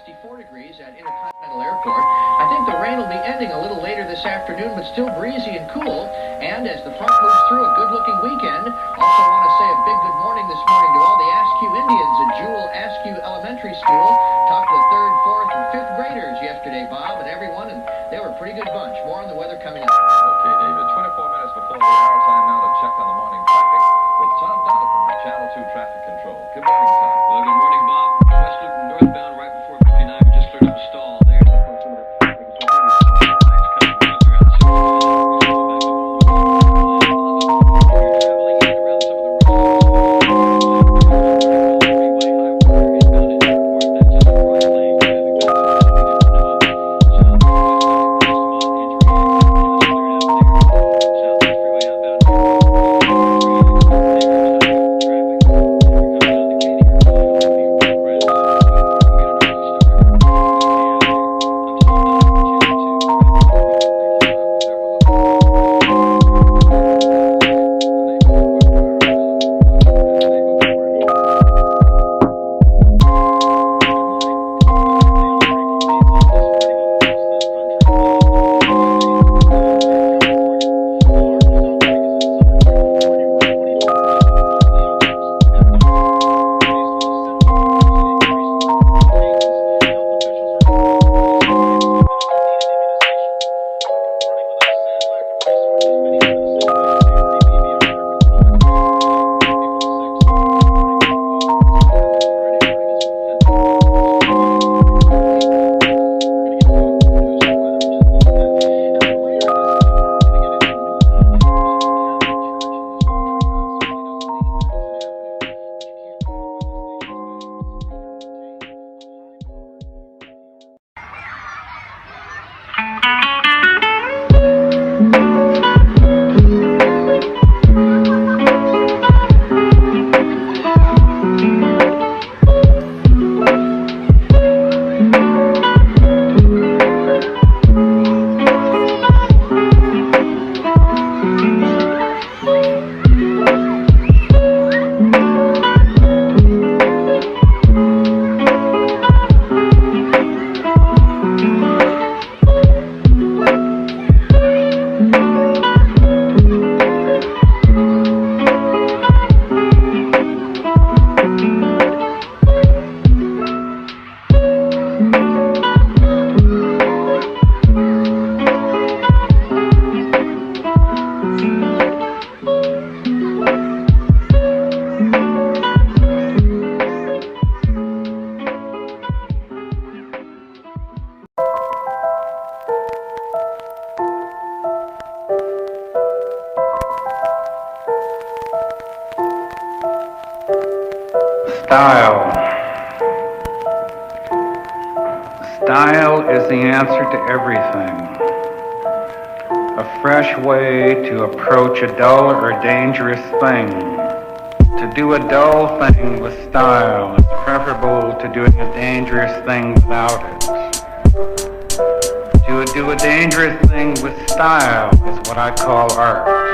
64 degrees at Intercontinental Airport. I think the rain will be ending a little later this afternoon, but still breezy and cool. And as the front moves through, a good-looking weekend. Also want to say a big good morning this morning to all the Askew Indians at Jewel Askew Elementary School. Talked to 3rd, 4th, and 5th graders yesterday, Bob, and everyone, and they were a pretty good bunch. More on the weather coming up. Okay, David. 24 minutes before the hour. Time now to check on the morning traffic with Tom Donovan of Channel 2 Traffic Control. Good morning, Tom. Well, good morning, Bob. West Loop northbound right before 59. We just cleared up a stall there. Style. Style is the answer to everything. A fresh way to approach a dull or dangerous thing. To do a dull thing with style is preferable to doing a dangerous thing without it. To do a dangerous thing with style is what I call art.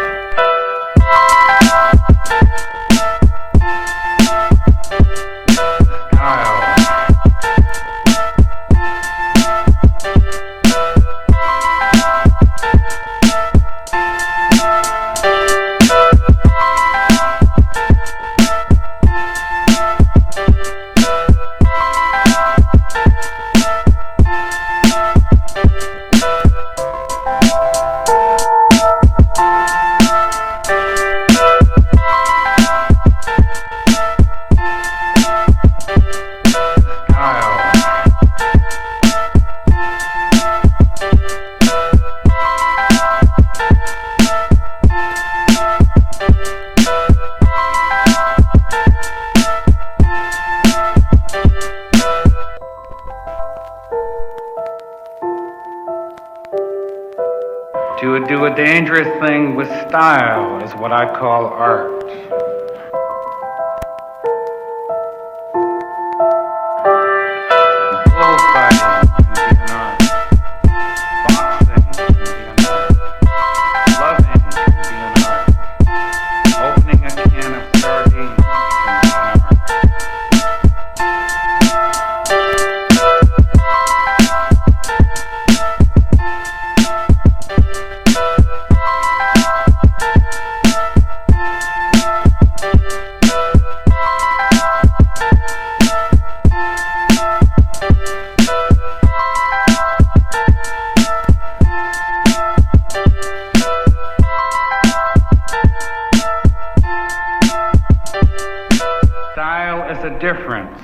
To do a dangerous thing with style is what I call art. Bullfighting can be an art. Boxing can be an art. Loving can be an art. Opening a can of sardines can be an art. a difference.